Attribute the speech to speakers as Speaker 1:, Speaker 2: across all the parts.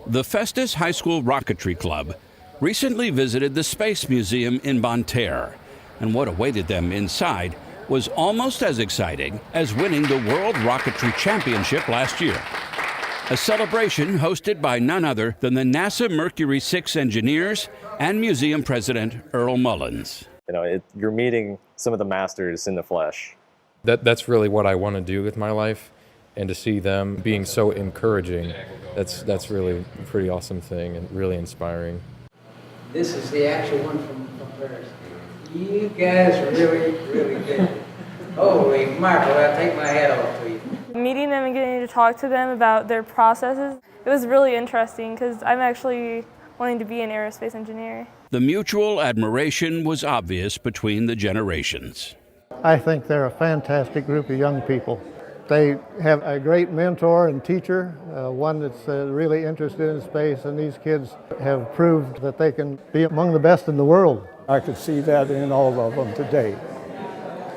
Speaker 1: The Festus High School Rocketry Club recently visited the Space Museum in Bonne Terre, and what awaited them inside was almost as exciting as winning the World Rocketry Championship last year. A celebration hosted by none other than the NASA Mercury 6 engineers and museum president Earl Mullins.
Speaker 2: You're meeting some of the masters in the flesh.
Speaker 3: That's really what I want to do with my life, and to see them being so encouraging, that's really a pretty awesome thing and really inspiring.
Speaker 4: This is the actual one from Paris. You guys are really, really good. Holy mackerel, I take my hat off to you.
Speaker 5: Meeting them and getting to talk to them about their processes, it was really interesting because I'm actually wanting to be an aerospace engineer.
Speaker 1: The mutual admiration was obvious between the generations.
Speaker 6: I think they're a fantastic group of young people. They have a great mentor and teacher, one that's really interested in space, and these kids have proved that they can be among the best in the world.
Speaker 7: I could see that in all of them today,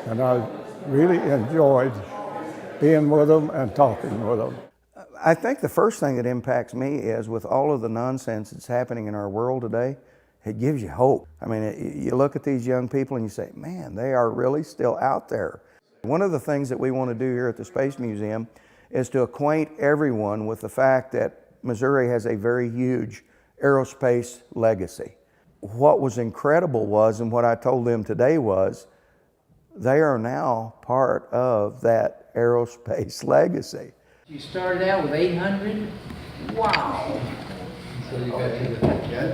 Speaker 7: and I really enjoyed being with them and talking with them.
Speaker 8: I think the first thing that impacts me is with all of the nonsense that's happening in our world today, it gives you hope. I mean, you look at these young people and you say, man, they are really still out there. One of the things that we want to do here at the Space Museum is to acquaint everyone with the fact that Missouri has a very huge aerospace legacy. What was incredible was, and what I told them today was, they are now part of that aerospace legacy.
Speaker 4: You started out with 800? Wow! So you got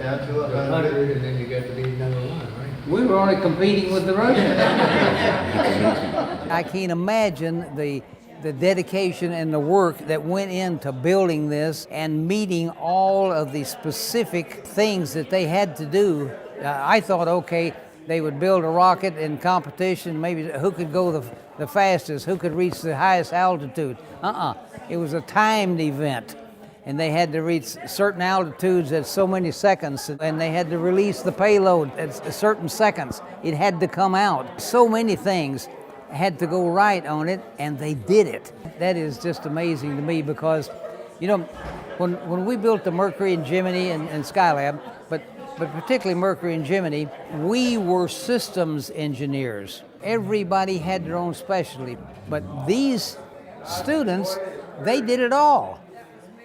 Speaker 4: down to 100, and then you got to be number one, right? We were only competing with the Russians.
Speaker 9: I can't imagine the dedication and the work that went into building this and meeting all of the specific things that they had to do. I thought, okay, they would build a rocket in competition, maybe who could go the fastest, who could reach the highest altitude. It was a timed event, and they had to reach certain altitudes at so many seconds, and they had to release the payload at certain seconds. It had to come out. So many things had to go right on it, and they did it. That is just amazing to me because, when we built the Mercury and Gemini and Skylab, but particularly Mercury and Gemini, we were systems engineers. Everybody had their own specialty, but these students, they did it all.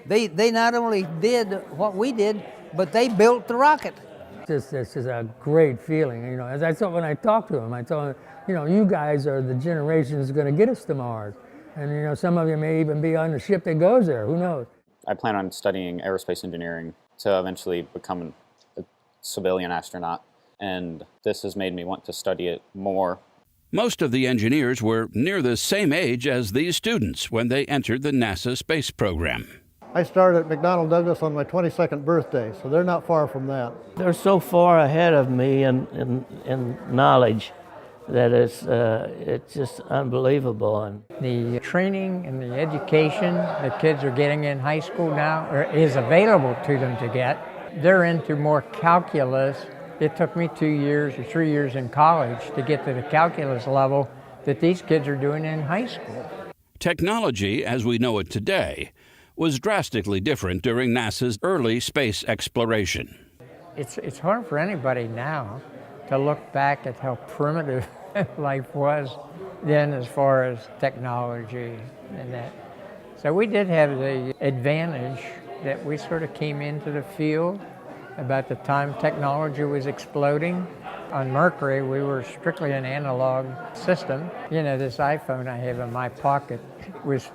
Speaker 9: They not only did what we did, but they built the rocket.
Speaker 10: This is a great feeling, as I thought when I talked to them, I told them, you guys are the generation that's going to get us to Mars. And some of you may even be on the ship that goes there, who knows?
Speaker 11: I plan on studying aerospace engineering to eventually become a civilian astronaut, and this has made me want to study it more.
Speaker 1: Most of the engineers were near the same age as these students when they entered the NASA space program.
Speaker 6: I started at McDonnell Douglas on my 22nd birthday, so they're not far from that.
Speaker 12: They're so far ahead of me in knowledge that it's just unbelievable. And
Speaker 13: the training and the education that kids are getting in high school now is available to them to get. They're into more calculus. It took me 2 years or 3 years in college to get to the calculus level that these kids are doing in high school.
Speaker 1: Technology, as we know it today, was drastically different during NASA's early space exploration.
Speaker 13: It's hard for anybody now to look back at how primitive life was then as far as technology and that. So we did have the advantage that we sort of came into the field about the time technology was exploding. On Mercury, we were strictly an analog system. This iPhone I have in my pocket is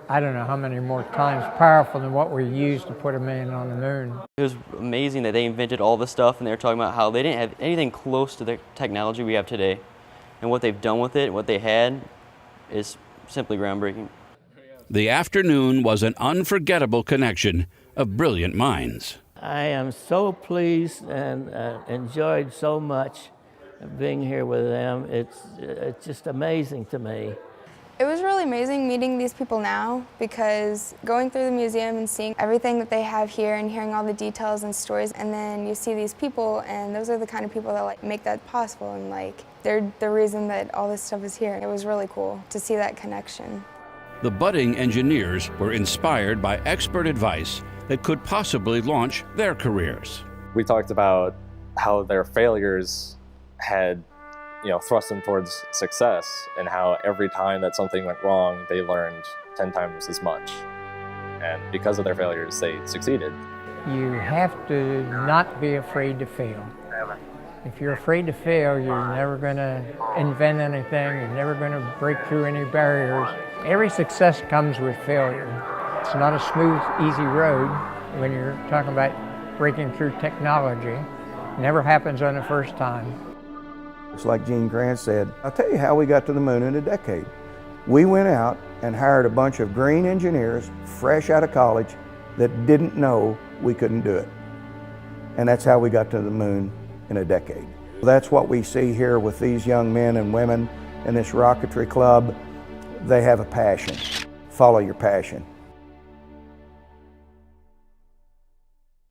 Speaker 13: I don't know how many more times powerful than what we used to put a man on the moon.
Speaker 14: It was amazing that they invented all this stuff, and they were talking about how they didn't have anything close to the technology we have today. And what they've done with it, what they had, is simply groundbreaking.
Speaker 1: The afternoon was an unforgettable connection of brilliant minds.
Speaker 12: I am so pleased and enjoyed so much being here with them. It's just amazing to me.
Speaker 5: It was really amazing meeting these people now because going through the museum and seeing everything that they have here and hearing all the details and stories, and then you see these people, and those are the kind of people that make that possible, and they're the reason that all this stuff is here. It was really cool to see that connection.
Speaker 1: the budding engineers were inspired by expert advice that could possibly launch their careers.
Speaker 2: We talked about how their failures had, thrust them towards success, and how every time that something went wrong, they learned 10 times as much. And because of their failures, they succeeded.
Speaker 13: You have to not be afraid to fail. If you're afraid to fail, you're never going to invent anything, you're never going to break through any barriers. Every success comes with failure. It's not a smooth, easy road when you're talking about breaking through technology. It never happens on the first time.
Speaker 8: It's like Gene Grant said, I'll tell you how we got to the moon in a decade. We went out and hired a bunch of green engineers fresh out of college that didn't know we couldn't do it. And that's how we got to the moon in a decade. That's what we see here with these young men and women in this Rocketry Club. They have a passion. Follow your passion.